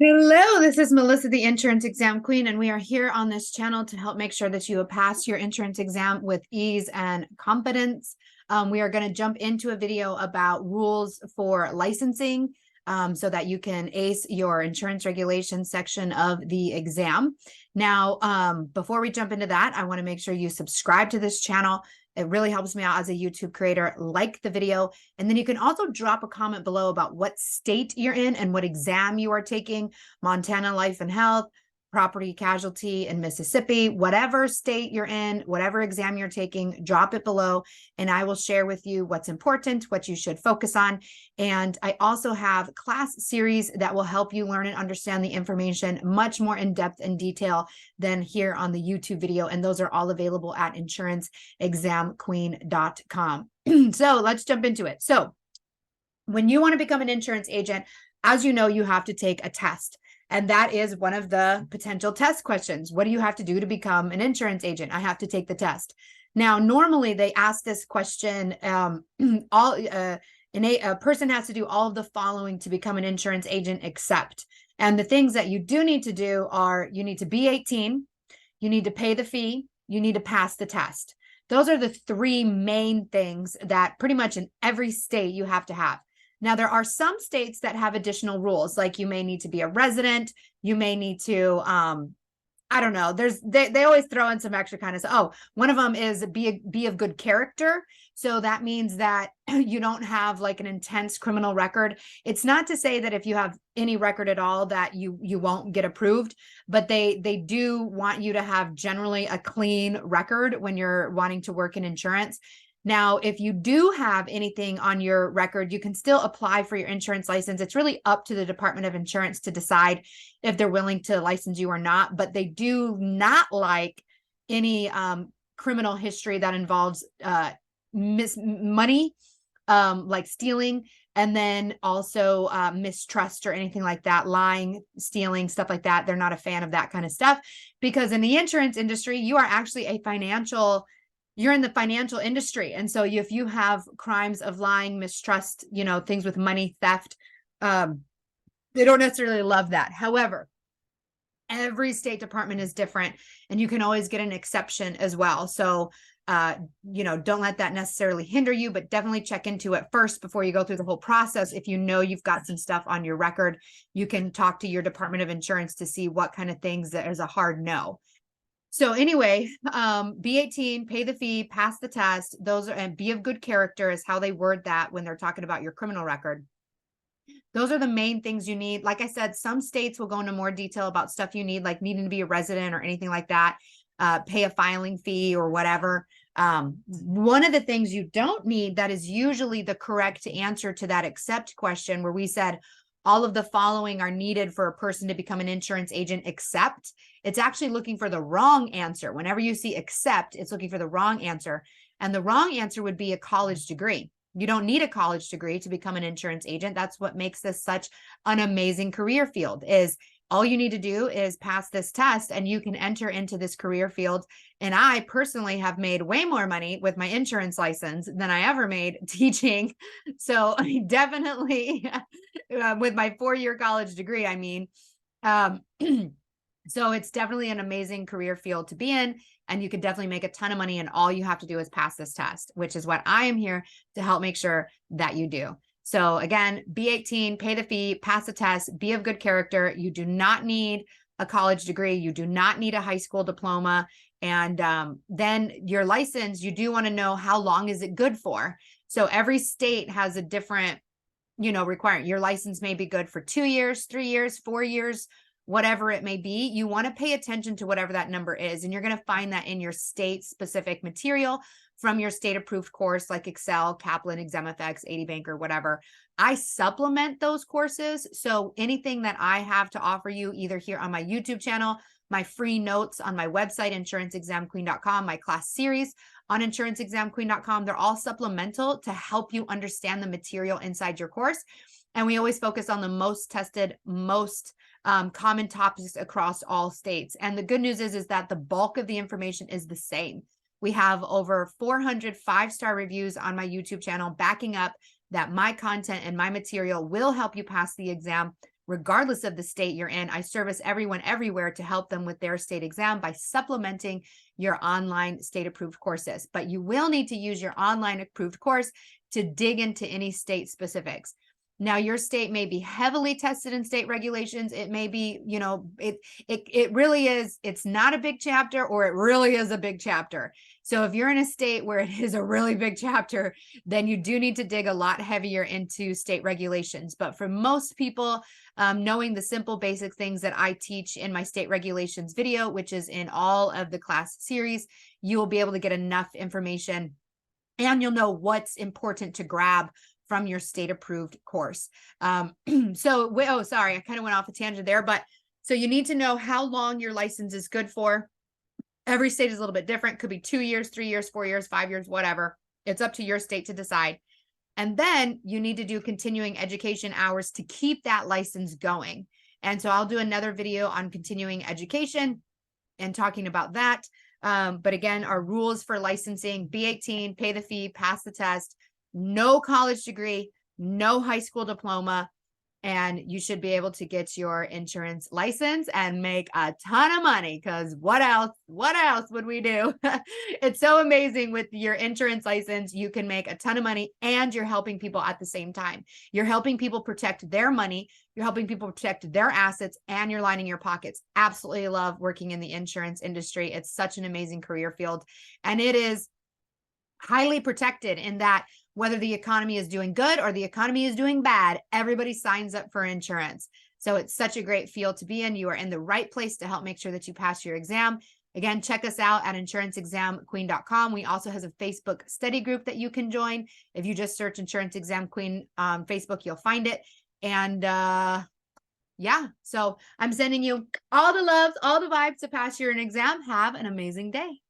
Hello, this is Melissa, the Insurance Exam Queen, and we are here on this channel to help make sure that you pass your insurance exam with ease and confidence. We are going to jump into a video about rules for licensing so that you can ace your insurance regulation section of the exam. Now, before we jump into that, I want to make sure you subscribe to this channel. It really helps me out as a YouTube creator. Like the video, and then you can also drop a comment below about what state you're in and what exam you are taking. Montana Life and Health, Property Casualty in Mississippi, whatever state you're in, whatever exam you're taking, drop it below and I will share with you what's important, what you should focus on. And I also have class series that will help you learn and understand the information much more in depth and detail than here on the YouTube video. And those are all available at insuranceexamqueen.com. So let's jump into it. So when you want to become an insurance agent, as you know, you have to take a test. And that is one of the potential test questions. What do you have to do to become an insurance agent? I have to take the test. Now, normally they ask this question, a person has to do all of the following to become an insurance agent except. And the things that you do need to do are you need to be 18, you need to pay the fee, you need to pass the test. Those are the three main things that pretty much in every state you have to have. Now, there are some states that have additional rules, like you may need to be a resident, you may need to, I don't know, they always throw in some extra kind of, oh, one of them is be of good character. So that means that you don't have like an intense criminal record. It's not to say that if you have any record at all that you won't get approved, but they do want you to have generally a clean record when you're wanting to work in insurance. Now, if you do have anything on your record, you can still apply for your insurance license. It's really up to the Department of Insurance to decide if they're willing to license you or not, but they do not like any criminal history that involves money, like stealing, and then also mistrust or anything like that, lying, stealing, stuff like that. They're not a fan of that kind of stuff because in the insurance industry, you are actually you're in the financial industry. And so if you have crimes of lying, mistrust, things with money, theft, they don't necessarily love that. However, every state department is different and you can always get an exception as well. So, don't let that necessarily hinder you, but definitely check into it first before you go through the whole process. If you know you've got some stuff on your record, you can talk to your Department of Insurance to see what kind of things that is a hard no. So anyway, be 18, pay the fee, pass the test. And be of good character is how they word that when they're talking about your criminal record. Those are the main things you need. Like I said, some states will go into more detail about stuff you need, like needing to be a resident or anything like that, pay a filing fee or whatever. One of the things you don't need that is usually the correct answer to that accept question where we said, all of the following are needed for a person to become an insurance agent except. It's actually looking for the wrong answer. Whenever you see except, it's looking for the wrong answer. And the wrong answer would be a college degree. You don't need a college degree to become an insurance agent. That's what makes this such an amazing career field is all you need to do is pass this test and you can enter into this career field. And I personally have made way more money with my insurance license than I ever made teaching. So I definitely, with my 4-year college degree, so it's definitely an amazing career field to be in. And you can definitely make a ton of money and all you have to do is pass this test, which is what I am here to help make sure that you do. So again, be 18, pay the fee, pass the test, be of good character. You do not need a college degree. You do not need a high school diploma. And then your license, you do want to know how long is it good for. So every state has a different, requirement. Your license may be good for 2 years, 3 years, 4 years, whatever it may be. You want to pay attention to whatever that number is. And you're going to find that in your state specific material from your state approved course like Excel, Kaplan, ExamFX, 80 Banker, whatever. I supplement those courses. So anything that I have to offer you either here on my YouTube channel, my free notes on my website, insuranceexamqueen.com, my class series on insuranceexamqueen.com, they're all supplemental to help you understand the material inside your course. And we always focus on the most tested, most common topics across all states. And the good news is that the bulk of the information is the same. We have over 400 5-star reviews on my YouTube channel backing up that my content and my material will help you pass the exam regardless of the state you're in. I service everyone everywhere to help them with their state exam by supplementing your online state approved courses. But you will need to use your online approved course to dig into any state specifics. Now, your state may be heavily tested in state regulations. It may be, you know, it really is, it's not a big chapter, or it really is a big chapter. So if you're in a state where it is a really big chapter, then you do need to dig a lot heavier into state regulations. But for most people, knowing the simple basic things that I teach in my state regulations video, which is in all of the class series, you will be able to get enough information, and you'll know what's important to grab from your state approved course. Sorry, I kind of went off a tangent there, but so you need to know how long your license is good for. Every state is a little bit different. Could be 2 years, 3 years, 4 years, 5 years, whatever. It's up to your state to decide. And then you need to do continuing education hours to keep that license going. And so I'll do another video on continuing education and talking about that. But again, our rules for licensing: be 18, pay the fee, pass the test, no college degree, no high school diploma, and you should be able to get your insurance license and make a ton of money, because what else would we do? It's so amazing. With your insurance license, you can make a ton of money, and you're helping people at the same time. You're helping people protect their money, you're helping people protect their assets, and you're lining your pockets. Absolutely love working in the insurance industry. It's such an amazing career field, and it is highly protected in that whether the economy is doing good or the economy is doing bad, everybody signs up for insurance. So it's such a great field to be in. You are in the right place to help make sure that you pass your exam. Again, check us out at insuranceexamqueen.com. We also have a Facebook study group that you can join. If you just search Insurance Exam Queen on Facebook, you'll find it. And yeah, so I'm sending you all the loves, all the vibes to pass your exam. Have an amazing day.